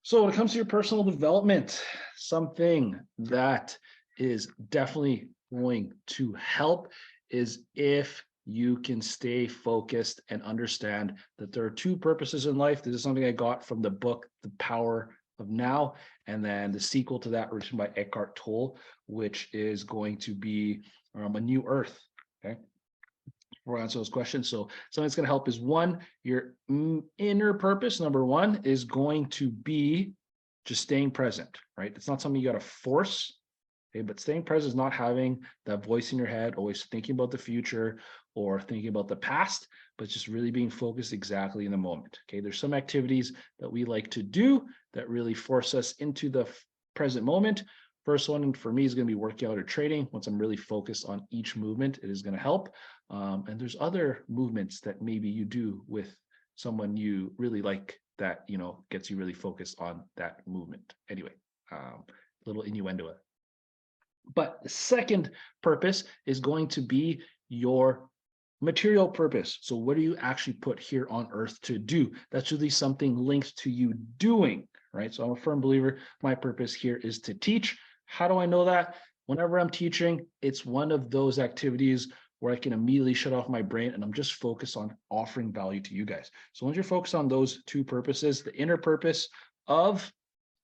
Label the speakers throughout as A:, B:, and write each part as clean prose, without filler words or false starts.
A: So when it comes to your personal development, something that is definitely going to help is if you can stay focused and understand that there are two purposes in life. This is something I got from the book, The Power of Now, and then the sequel to that written by Eckhart Tolle, which is going to be A New Earth. Okay. We'll answer those questions. So something that's going to help is one, your inner purpose. Number one is going to be just staying present, right? It's not something you got to force. Okay, but staying present is not having that voice in your head, always thinking about the future or thinking about the past, but just really being focused exactly in the moment. Okay, there's some activities that we like to do that really force us into the present moment. First one for me is going to be working out or training. Once I'm really focused on each movement, it is going to help. And there's other movements that maybe you do with someone you really like that, gets you really focused on that movement. Anyway, little innuendo. But the second purpose is going to be your material purpose. So what do you actually put here on earth to do? That's really something linked to you doing, right? So I'm a firm believer. My purpose here is to teach. How do I know that? Whenever I'm teaching, it's one of those activities where I can immediately shut off my brain and I'm just focused on offering value to you guys. So once you're focused on those two purposes, the inner purpose of,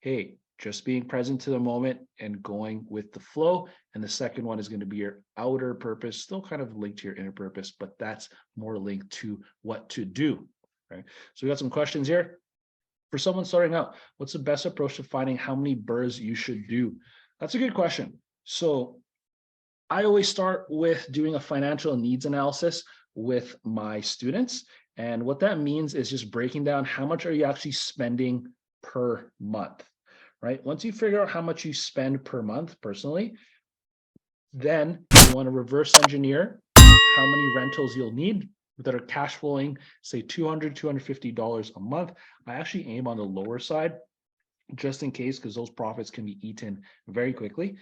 A: hey, just being present to the moment and going with the flow. And the second one is going to be your outer purpose, still kind of linked to your inner purpose, but that's more linked to what to do. Right. So we got some questions here. For someone starting out, what's the best approach to finding how many burrs you should do? That's a good question. So I always start with doing a financial needs analysis with my students. And what that means is just breaking down how much are you actually spending per month, right? Once you figure out how much you spend per month personally, then you want to reverse engineer how many rentals you'll need that are cash flowing, say $200, $250 a month. I actually aim on the lower side just in case, because those profits can be eaten very quickly.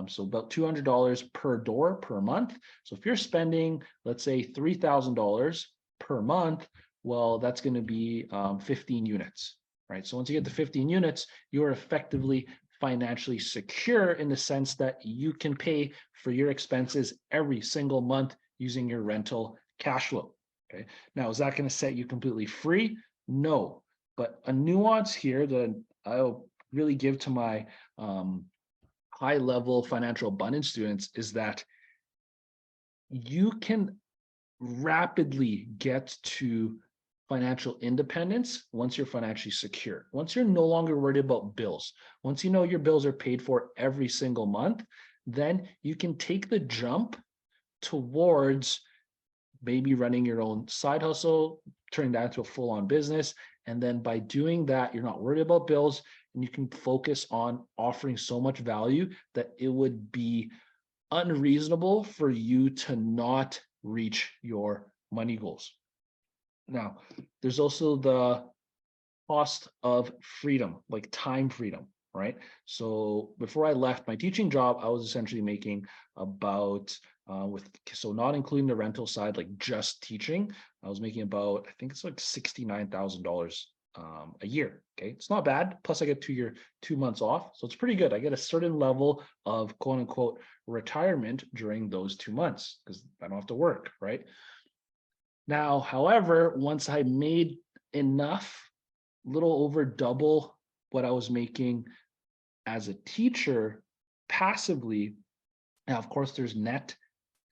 A: So about $200 per door per month. So if you're spending, let's say $3,000 per month, well, that's going to be 15 units, right? So once you get to 15 units, you're effectively financially secure in the sense that you can pay for your expenses every single month using your rental cash flow. Okay. Now, is that going to set you completely free? No. But a nuance here that I'll really give to my high level financial abundance students is that you can rapidly get to financial independence once you're financially secure. Once you're no longer worried about bills, once you know your bills are paid for every single month, then you can take the jump towards maybe running your own side hustle, turning that into a full on business. And then by doing that, you're not worried about bills and you can focus on offering so much value that it would be unreasonable for you to not reach your money goals. Now, there's also the cost of freedom, like time freedom, right? So before I left my teaching job, I was essentially making about so not including the rental side, like just teaching, I was making about, I think it's like $69,000 a year. Okay, it's not bad. Plus, I get 2 months off, so it's pretty good. I get a certain level of quote unquote retirement during those 2 months because I don't have to work, right? Now, however, once I made enough, little over double what I was making as a teacher passively. Now, of course, there's net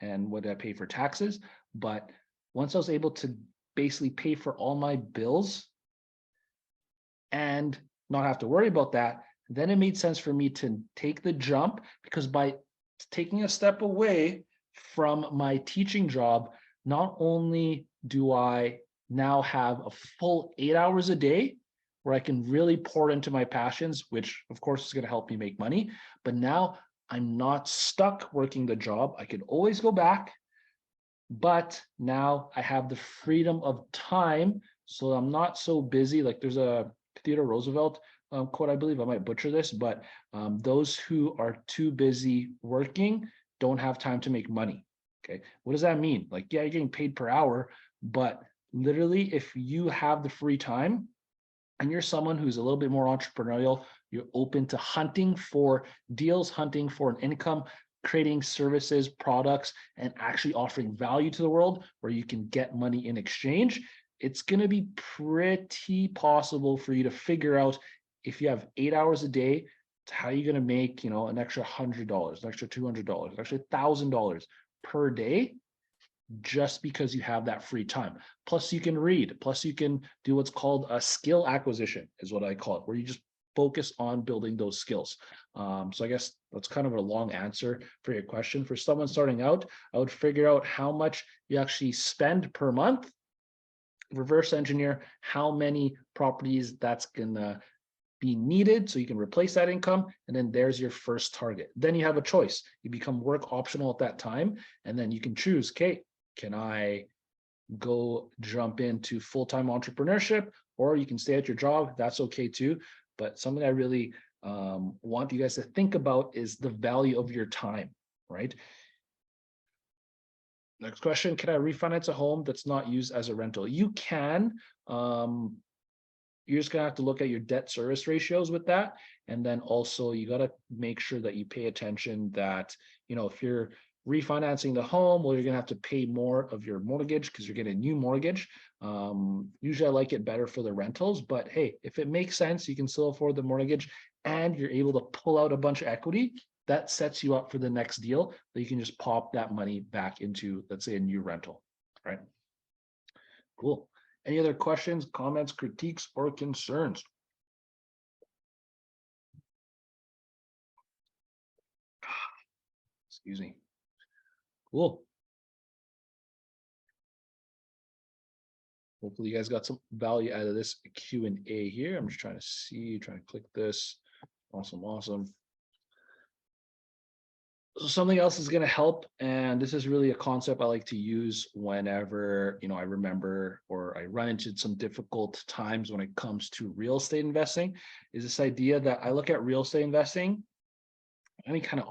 A: and what I pay for taxes, but once I was able to basically pay for all my bills and not have to worry about that, then it made sense for me to take the jump because by taking a step away from my teaching job, not only do I now have a full 8 hours a day where I can really pour into my passions, which of course is going to help me make money, but now I'm not stuck working the job. I could always go back, but now I have the freedom of time. So I'm not so busy. Like there's a Theodore Roosevelt quote, I believe I might butcher this, but those who are too busy working don't have time to make money. Okay. What does that mean? Like, yeah, you're getting paid per hour, but literally if you have the free time and you're someone who's a little bit more entrepreneurial, you're open to hunting for deals, hunting for an income, creating services, products, and actually offering value to the world where you can get money in exchange, it's going to be pretty possible for you to figure out, if you have 8 hours a day, how are you going to make, an extra $100, an extra $200, an extra $1,000 per day, just because you have that free time. Plus you can read, plus you can do what's called a skill acquisition, is what I call it, where you just focus on building those skills. So I guess that's kind of a long answer for your question. For someone starting out, I would figure out how much you actually spend per month, reverse engineer how many properties that's gonna be needed so you can replace that income, and then there's your first target. Then you have a choice. You become work optional at that time, and then you can choose, okay, can I go jump into full-time entrepreneurship, or you can stay at your job, that's okay too. But something I really want you guys to think about is the value of your time, right? Next question, can I refinance a home that's not used as a rental? You can. You're just gonna have to look at your debt service ratios with that. And then also you gotta make sure that you pay attention that, if you're refinancing the home, well, you're gonna have to pay more of your mortgage because you're getting a new mortgage. Usually I like it better for the rentals, but hey, if it makes sense, you can still afford the mortgage and you're able to pull out a bunch of equity, that sets you up for the next deal that you can just pop that money back into, let's say, a new rental, right? Cool. Any other questions, comments, critiques, or concerns? Excuse me. Cool. Hopefully you guys got some value out of this Q&A here. I'm just trying to click this. Awesome, awesome. So something else is going to help, and this is really a concept I like to use whenever I remember or I run into some difficult times when it comes to real estate investing, is this idea that I look at real estate investing, any kind of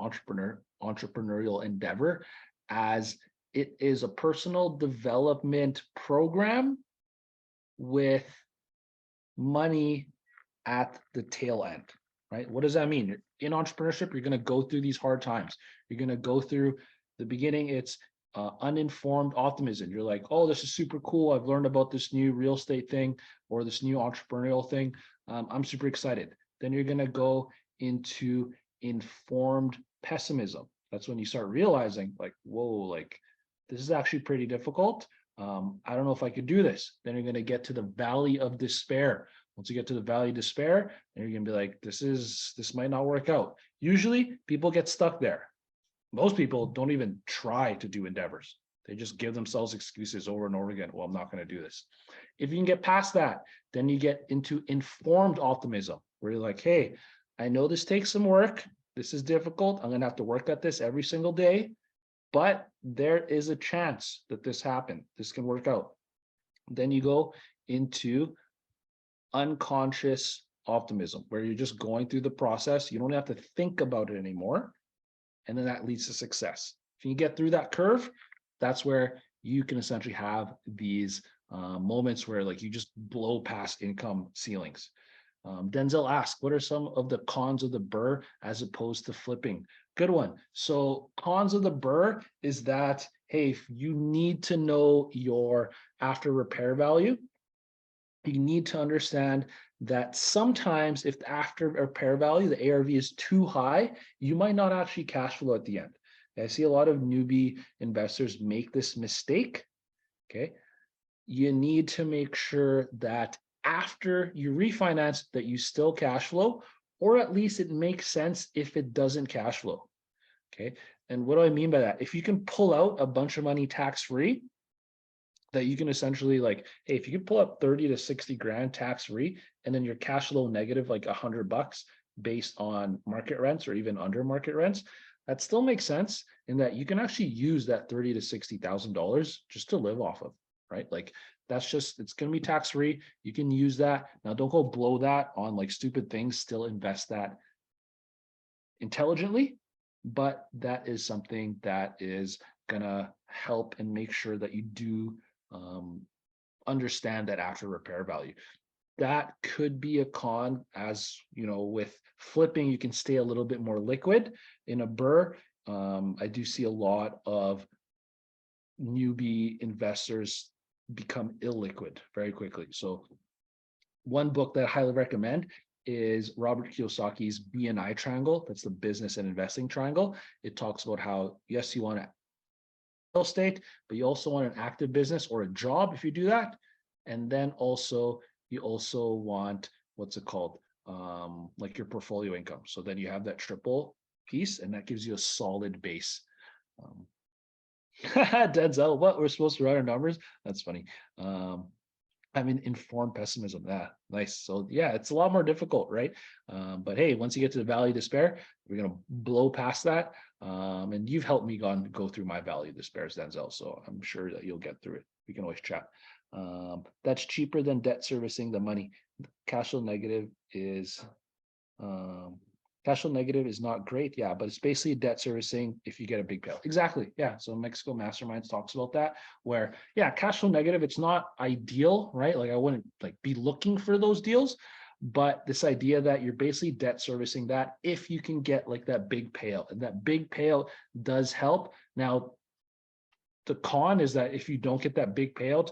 A: entrepreneurial endeavor, as it is a personal development program with money at the tail end, right? What does that mean? In entrepreneurship, you're going to go through these hard times. You're going to go through the beginning. It's uninformed optimism. You're like, oh, this is super cool. I've learned about this new real estate thing or this new entrepreneurial thing. I'm super excited. Then you're going to go into informed pessimism. That's when you start realizing like, whoa, like this is actually pretty difficult. I don't know if I could do this. Then you're going to get to the valley of despair. Once you get to the valley of despair, then you're going to be like, this might not work out. Usually people get stuck there. Most people don't even try to do endeavors. They just give themselves excuses over and over again. Well, I'm not going to do this. If you can get past that, then you get into informed optimism, where you're like, hey, I know this takes some work. This is difficult. I'm going to have to work at this every single day, but there is a chance that this happen. This can work out. Then you go into unconscious optimism, where you're just going through the process. You don't have to think about it anymore. And then that leads to success. If you get through that curve, that's where you can essentially have these moments where like you just blow past income ceilings. Denzel asked, what are some of the cons of the BRRRR as opposed to flipping? Good one. So cons of the BRRRR is that, hey, if you need to know your after repair value, you need to understand that sometimes if the after repair value, the ARV is too high, you might not actually cash flow at the end. I see a lot of newbie investors make this mistake. Okay. You need to make sure that after you refinance that you still cash flow, or at least it makes sense if it doesn't cash flow. Okay. And what do I mean by that? If you can pull out a bunch of money tax-free, that you can essentially like, hey, if you can pull up 30 to 60 grand tax-free, and then your cash flow negative like $100 based on market rents or even under market rents, that still makes sense in that you can actually use that $30,000 to $60,000 just to live off of, right? Like that's just, it's going to be tax-free. You can use that. Now don't go blow that on like stupid things, still invest that intelligently, but that is something that is going to help and make sure that you do understand that after repair value. that could be a con. As you know, with flipping, you can stay a little bit more liquid. In a BRRRR, I do see a lot of newbie investors become illiquid very quickly. So one book that I highly recommend is Robert Kiyosaki's BNI triangle. That's the business and investing triangle. It talks about how, yes, you want real estate, but you also want an active business or a job if you do that. And then also, you also want, what's it called? Like your portfolio income. So then you have that triple piece, and that gives you a solid base. Denzel, what, we're supposed to write our numbers? That's funny. I mean, informed pessimism. Yeah, nice. So yeah, it's a lot more difficult, right? But hey, once you get to the valley of despair, we're gonna blow past that. And you've helped me go through my valley of despair, Denzel. So I'm sure that you'll get through it. We can always chat. That's cheaper than debt servicing the money. Cash flow negative is cash flow negative is not great. Yeah, but it's basically debt servicing if you get a big payout. Exactly. Yeah. So Mexico Masterminds talks about that, where yeah, cash flow negative, it's not ideal, right? Like I wouldn't like be looking for those deals, but this idea that you're basically debt servicing that if you can get like that big payout, and that big payout does help. Now, the con is that if you don't get that big payout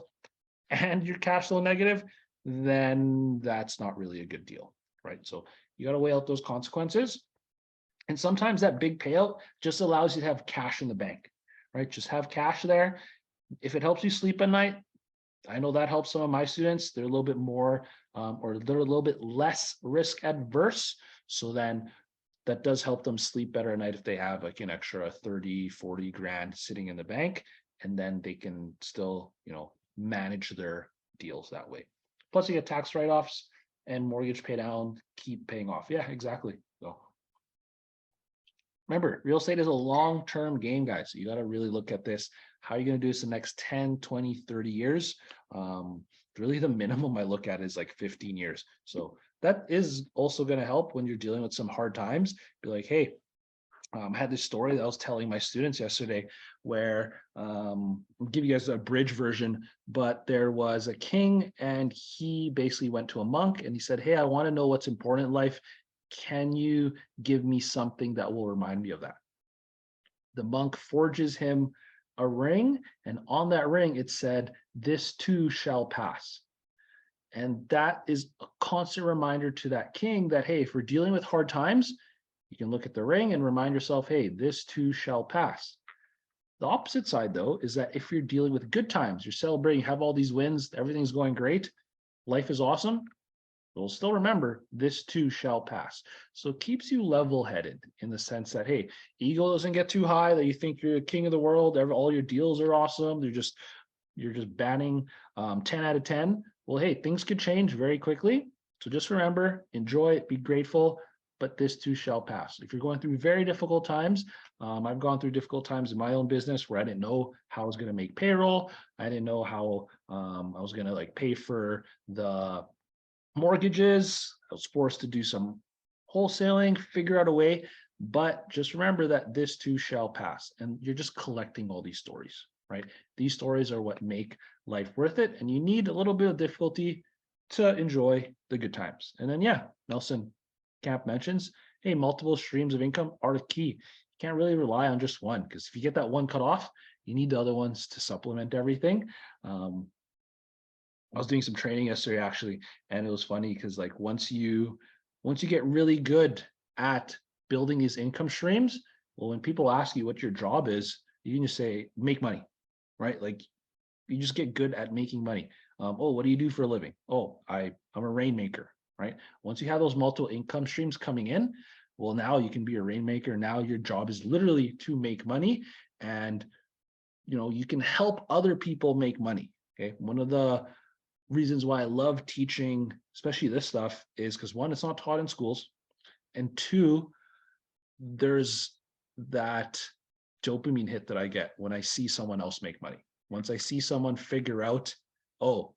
A: and your cash flow negative, then that's not really a good deal, right? So you got to weigh out those consequences. And sometimes that big payout just allows you to have cash in the bank, right? Just have cash there. If it helps you sleep at night, I know that helps some of my students. They're a little bit more, or they're a little bit less risk adverse. So then that does help them sleep better at night if they have like an extra 30, 40 grand sitting in the bank, and then they can still, you know, manage their deals that way. Plus you get tax write-offs and mortgage pay down, keep paying off. Yeah, exactly. So remember, real estate is a long-term game, guys. So you got to really look at this. How are you going to do this in the next 10, 20, 30 years? Really the minimum I look at is like 15 years. So that is also going to help when you're dealing with some hard times. Be like, hey, I had this story that I was telling my students yesterday where I'll give you guys a bridge version, but there was a king and he basically went to a monk and he said, hey, I want to know what's important in life. Can you give me something that will remind me of that? The monk forges him a ring, and on that ring it said, this too shall pass. And that is a constant reminder to that king that, hey, if we're dealing with hard times, you can look at the ring and remind yourself, hey, this too shall pass. The opposite side, though, is that if you're dealing with good times, you're celebrating, have all these wins, everything's going great, life is awesome, you'll still remember this too shall pass. So it keeps you level-headed in the sense that, hey, ego doesn't get too high, that you think you're the king of the world, all your deals are awesome, you're just batting 10 out of 10. Well, hey, things could change very quickly. So just remember, enjoy it, be grateful, but this too shall pass. If you're going through very difficult times, I've gone through difficult times in my own business where I didn't know how I was going to make payroll. I didn't know how I was going to like pay for the mortgages. I was forced to do some wholesaling, figure out a way, but just remember that this too shall pass. And you're just collecting all these stories, right? These stories are what make life worth it. And you need a little bit of difficulty to enjoy the good times. And then, yeah, Nelson Camp mentions, hey, multiple streams of income are the key. You can't really rely on just one, because if you get that one cut off, you need the other ones to supplement everything. I was doing some training yesterday actually, and it was funny because like once you get really good at building these income streams, well, when people ask you what your job is, you can just say make money, right? Like you just get good at making money. Oh, what do you do for a living? Oh, I'm a rainmaker, right? Once you have those multiple income streams coming in, well, now you can be a rainmaker. Now your job is literally to make money, and you can help other people make money. Okay, one of the reasons why I love teaching, especially this stuff, is because one, it's not taught in schools, and two, there's that dopamine hit that I get when I see someone else make money. Once I see someone figure out, oh,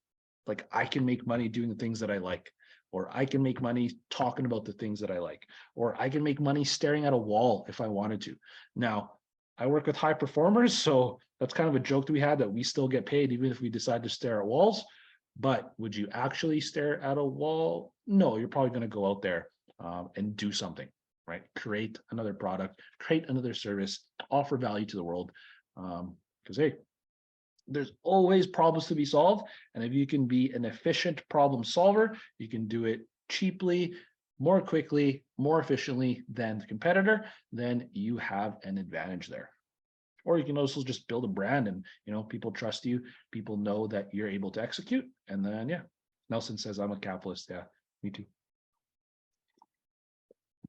A: like I can make money doing the things that I like, or I can make money talking about the things that I like, or I can make money staring at a wall if I wanted to. Now, I work with high performers, so that's kind of a joke that we had, that we still get paid even if we decide to stare at walls. But would you actually stare at a wall? No, you're probably going to go out there and do something, right? Create another product, create another service, offer value to the world. Because hey, there's always problems to be solved. And if you can be an efficient problem solver, you can do it cheaply, more quickly, more efficiently than the competitor, then you have an advantage there. Or you can also just build a brand and people trust you, people know that you're able to execute. And then yeah, Nelson says I'm a capitalist. Yeah, me too.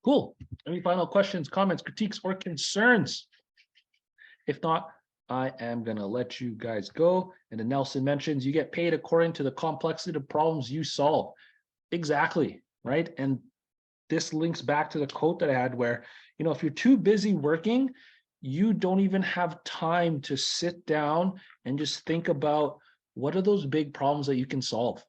A: Cool. Any final questions, comments, critiques, or concerns? If not, I am going to let you guys go. And then Nelson mentions you get paid according to the complexity of problems you solve. Exactly, right? And this links back to the quote that I had where, if you're too busy working, you don't even have time to sit down and just think about what are those big problems that you can solve,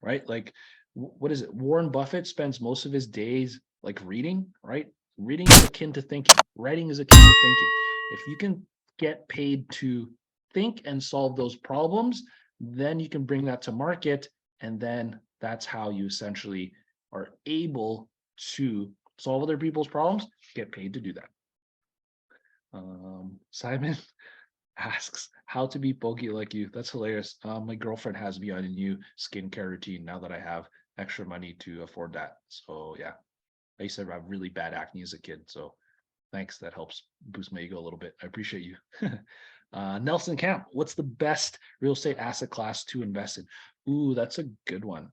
A: right? Like, what is it? Warren Buffett spends most of his days like reading, right? Reading is akin to thinking. Writing is akin to thinking. If you can get paid to think and solve those problems, then you can bring that to market. And then that's how you essentially are able to solve other people's problems, get paid to do that. Simon asks how to be bulky like you. That's hilarious. My girlfriend has me on a new skincare routine now that I have extra money to afford that. So yeah, I used to have really bad acne as a kid. So thanks. That helps boost my ego a little bit. I appreciate you. Nelson Camp, what's the best real estate asset class to invest in? Ooh, that's a good one.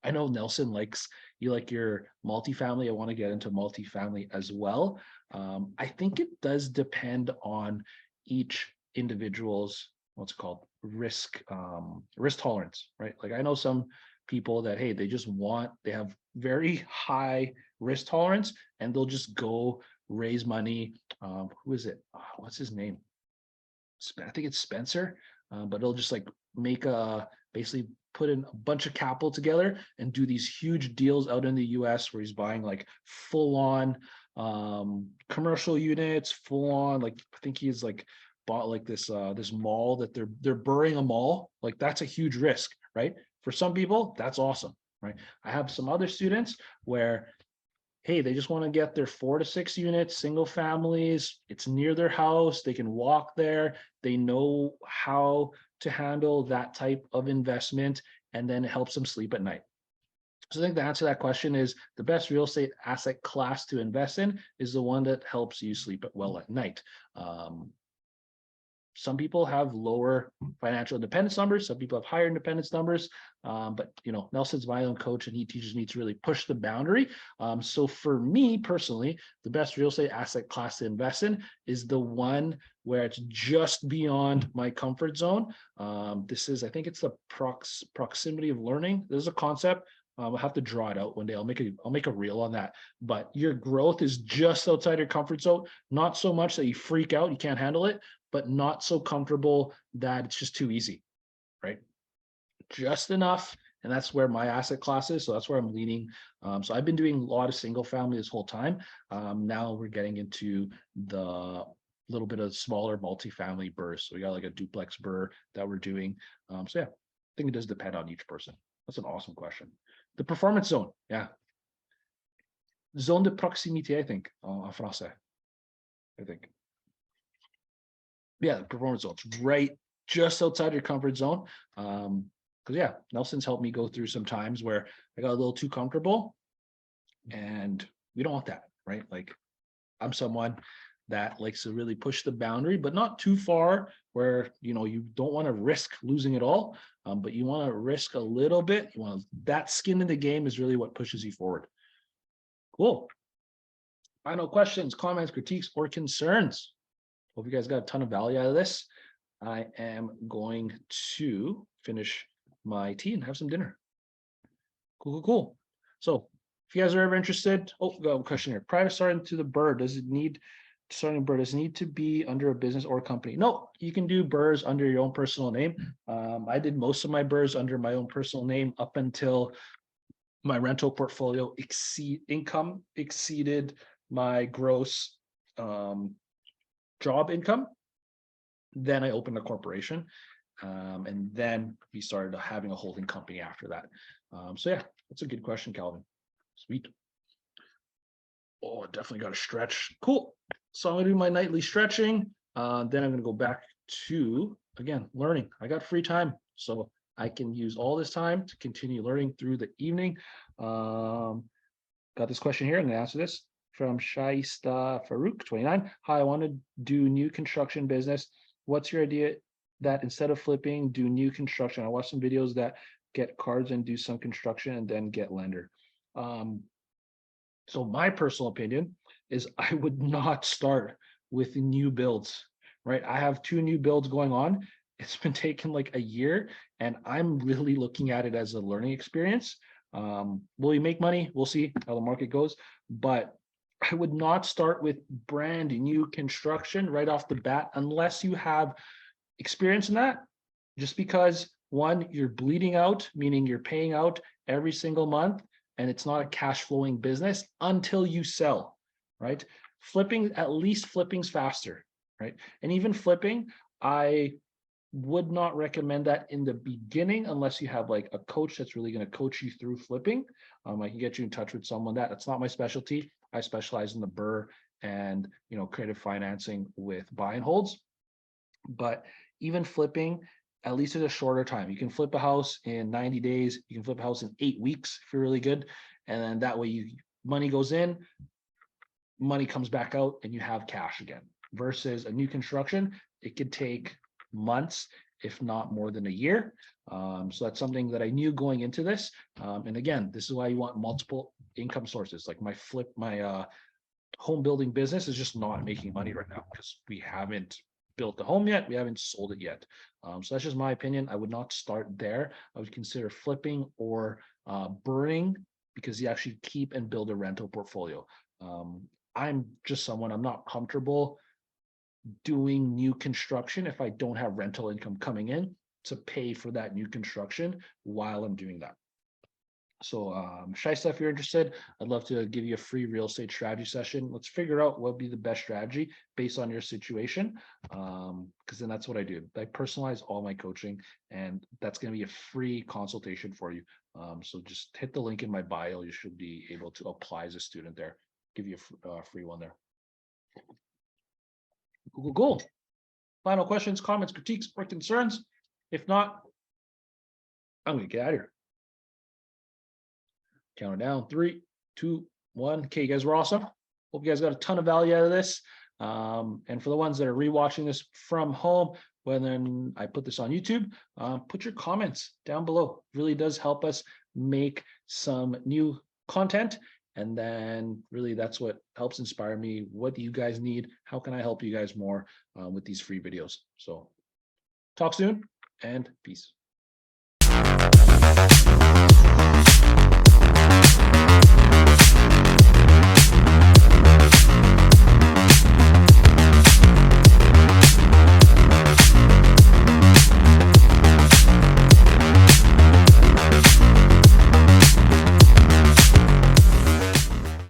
A: I know Nelson likes you like your multifamily. I want to get into multifamily as well. I think it does depend on each individual's what's it called risk tolerance, right? Like I know some people that hey, they have very high risk tolerance and they'll just go raise money. Who is it? What's his name? I think it's Spencer, but it'll just like make a basically put in a bunch of capital together and do these huge deals out in the US where he's buying like full on commercial units, full on like I think he's like bought like this mall that they're burying a mall. Like that's a huge risk, right? For some people, that's awesome, right? I have some other students where hey, they just want to get their 4 to 6 units, single families. It's near their house. They can walk there. They know how to handle that type of investment, and then it helps them sleep at night. So I think the answer to that question is the best real estate asset class to invest in is the one that helps you sleep well at night. Some people have lower financial independence numbers. Some people have higher independence numbers. But Nelson's my own coach, and he teaches me to really push the boundary. So for me personally, the best real estate asset class to invest in is the one where it's just beyond my comfort zone. I think it's the proximity of learning. There's a concept. I'll have to draw it out one day. I'll make a reel on that. But your growth is just outside your comfort zone, not so much that you freak out, you can't handle it, but not so comfortable that it's just too easy, right? Just enough. And that's where my asset class is. So that's where I'm leaning. So I've been doing a lot of single family this whole time. Now we're getting into the little bit of smaller multifamily bursts. So we got like a duplex burr that we're doing. So yeah, I think it does depend on each person. That's an awesome question. The performance zone. Yeah. Zone de proximité, I think, en français. I think. Yeah, the performance zone. It's right just outside your comfort zone. Because yeah, Nelson's helped me go through some times where I got a little too comfortable, and we don't want that, right? Like I'm someone that likes to really push the boundary, but not too far where you don't want to risk losing it all, but you want to risk a little bit. You want that skin in the game is really what pushes you forward. Cool. Final questions, comments, critiques, or concerns? Hope you guys got a ton of value out of this. I am going to finish my tea and have some dinner. Cool. So if you guys are ever interested, got a question here. Prior to starting to the bird, does it need to be under a business or company? No, you can do BRRRRs under your own personal name. I did most of my BRRRRs under my own personal name up until my rental portfolio income exceeded my gross job income. Then I opened a corporation. And then we started having a holding company after that. So yeah, that's a good question, Calvin. Sweet. Oh, definitely got to stretch. Cool. So I'm gonna do my nightly stretching. Then I'm gonna go back to, again, learning. I got free time, so I can use all this time to continue learning through the evening. Got this question here. I'm gonna answer this from Shaista Farouk, 29. Hi, I want to do new construction business. What's your idea that instead of flipping, do new construction? I watched some videos that get cards and do some construction and then get lender. So my personal opinion is I would not start with new builds, right? I have 2 new builds going on. It's been taking like a year, and I'm really looking at it as a learning experience. Will we make money? We'll see how the market goes, but I would not start with brand new construction right off the bat unless you have experience in that. Just because, one, you're bleeding out, meaning you're paying out every single month, and it's not a cash flowing business until you sell, right? Flipping, at least flipping's faster, right? And even flipping, I would not recommend that in the beginning unless you have like a coach that's really going to coach you through flipping. I can get you in touch with someone that's not my specialty. I specialize in the BRRRR and creative financing with buy and holds. But even flipping, at least at a shorter time, you can flip a house in 90 days. You can flip a house in 8 weeks if you're really good, and then that way money goes in, money comes back out, and you have cash again. Versus a new construction, it could take months, if not more than a year. So that's something that I knew going into this. And again, this is why you want multiple income sources. Like my home building business is just not making money right now because we haven't built the home yet. We haven't sold it yet. So that's just my opinion. I would not start there. I would consider flipping or burning because you actually keep and build a rental portfolio. I'm just someone, I'm not comfortable doing new construction if I don't have rental income coming in to pay for that new construction while I'm doing that. So Shaista, if you're interested, I'd love to give you a free real estate strategy session. Let's figure out what would be the best strategy based on your situation. Because then that's what I do. I personalize all my coaching, and that's going to be a free consultation for you. So just hit the link in my bio. You should be able to apply as a student there. Give you a free one there. Cool. Final questions, comments, critiques, or concerns? If not, I'm going to get out of here. Count it down. 3, 2, 1. Okay, you guys were awesome. Hope you guys got a ton of value out of this. And for the ones that are rewatching this from home, when I put this on YouTube, put your comments down below. It really does help us make some new content. And then really that's what helps inspire me. What do you guys need? How can I help you guys more with these free videos? So talk soon and peace.